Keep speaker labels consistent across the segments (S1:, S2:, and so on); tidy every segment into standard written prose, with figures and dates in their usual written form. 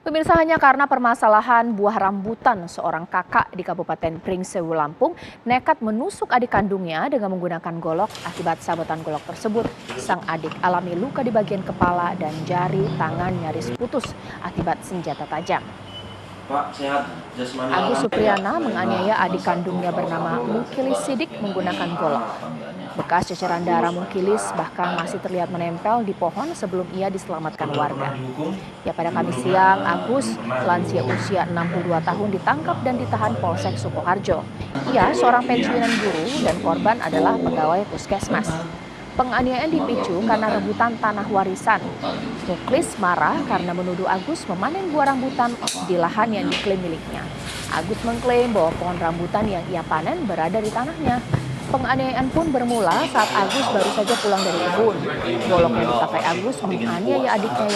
S1: Pemirsa, hanya karena permasalahan buah rambutan, seorang kakak di Kabupaten Pringsewu, Lampung nekat menusuk adik kandungnya dengan menggunakan golok. Akibat sabetan golok tersebut, sang adik alami luka di bagian kepala dan jari tangan nyaris putus akibat senjata tajam.
S2: Pak, sehat jasmani.
S1: Agus Supriyana menganiaya adik kandungnya bernama Mukilis Sidik menggunakan golok. Bekas ceceran darah Mukilis bahkan masih terlihat menempel di pohon sebelum ia diselamatkan warga. Ya, pada Kamis siang, Agus, lansia usia 62 tahun, ditangkap dan ditahan Polsek Sukoharjo. Ia seorang pensiunan guru dan korban adalah pegawai puskesmas. Penganiayaan dipicu karena rebutan tanah warisan. Mukilis marah karena menuduh Agus memanen buah rambutan di lahan yang diklaim miliknya. Agus mengklaim bahwa pohon rambutan yang ia panen berada di tanahnya. Penganiayaan pun bermula saat Agus baru saja pulang dari kebun. Golok yang dipakai Agus menganiaya adiknya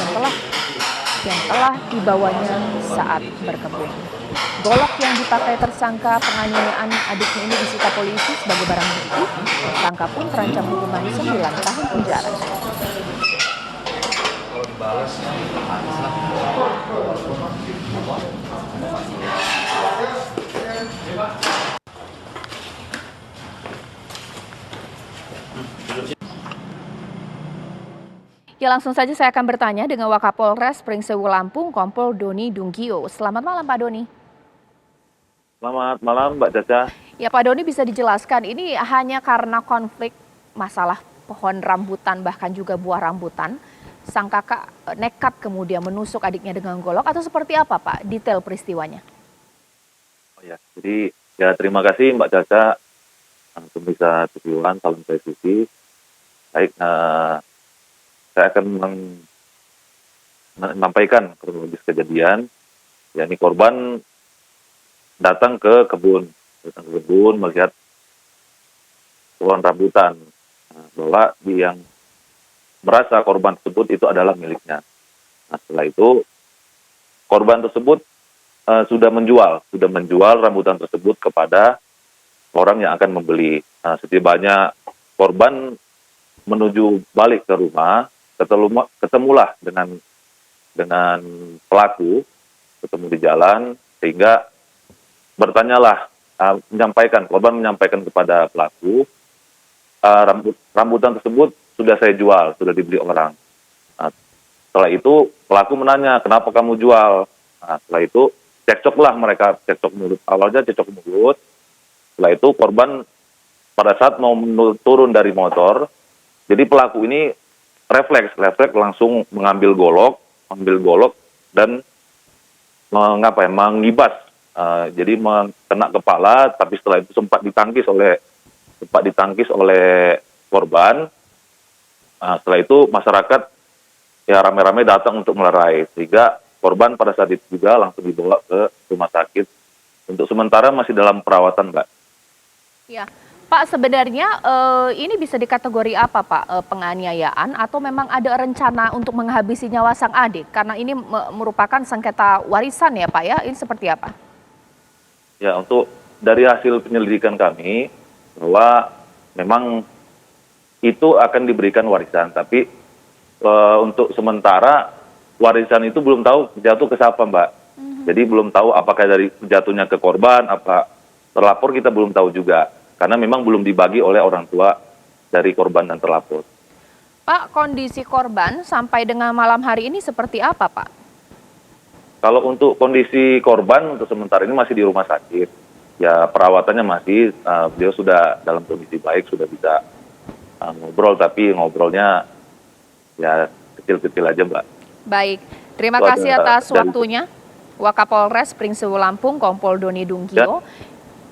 S1: yang telah dibawanya saat berkebun. Golok yang dipakai tersangka penganiayaan adiknya ini disita polisi sebagai barang bukti. Tersangka pun terancam hukuman 9 tahun penjara. Ya, langsung saja saya akan bertanya dengan Wakapolres Pringsewu, Lampung, Kompol Doni Dunggio. Selamat malam, Pak Doni.
S3: Selamat malam, Mbak Caca.
S1: Ya, Pak Doni, bisa dijelaskan ini hanya karena konflik masalah pohon rambutan bahkan juga buah rambutan, sang kakak nekat kemudian menusuk adiknya dengan golok, atau seperti apa, Pak? Detail peristiwanya.
S3: Oh ya, jadi ya terima kasih Mbak Caca, pemirsa TV1, salam presisi. Baik, saya akan menyampaikan kronologis kejadian. Ya, ini korban datang ke kebun melihat pohon rambutan, bahwa yang merasa korban tersebut itu adalah miliknya. Nah, setelah itu korban tersebut sudah menjual rambutan tersebut kepada orang yang akan membeli. Nah, setibanya korban menuju balik ke rumah, ketemulah dengan pelaku, ketemu di jalan, sehingga bertanyalah, korban menyampaikan kepada pelaku, rambutan tersebut sudah saya jual, sudah dibeli orang. Nah, setelah itu pelaku menanya, kenapa kamu jual? Nah, setelah itu cekcoklah mereka, cekcok mulut. Awalnya cekcok mulut. Setelah itu korban pada saat mau turun dari motor, jadi pelaku ini refleks langsung mengambil golok dan mengibas. Jadi kena kepala, tapi setelah itu sempat ditangkis oleh korban. Setelah itu masyarakat ya rame-rame datang untuk melerai, sehingga korban pada saat itu juga langsung dibawa ke rumah sakit. Untuk sementara masih dalam perawatan, Mbak.
S1: Ya, Pak, sebenarnya ini bisa dikategori apa, Pak? Penganiayaan atau memang ada rencana untuk menghabisi nyawa sang adik? Karena ini merupakan sengketa warisan ya, Pak, ya? Ini seperti apa?
S3: Ya, untuk dari hasil penyelidikan kami, bahwa memang itu akan diberikan warisan, tapi untuk sementara warisan itu belum tahu jatuh ke siapa, Mbak. Jadi belum tahu apakah dari jatuhnya ke korban, apa terlapor, kita belum tahu juga. Karena memang belum dibagi oleh orang tua dari korban dan terlapor.
S1: Pak, kondisi korban sampai dengan malam hari ini seperti apa, Pak?
S3: Kalau untuk kondisi korban untuk sementara ini masih di rumah sakit. Ya, perawatannya masih, beliau sudah dalam kondisi baik, sudah bisa ngobrol, tapi ngobrolnya ya kecil-kecil aja, Mbak.
S1: Baik, terima kasih atas waktunya. Wakapolres Pringsewu, Lampung, Kompol Doni Dunggio.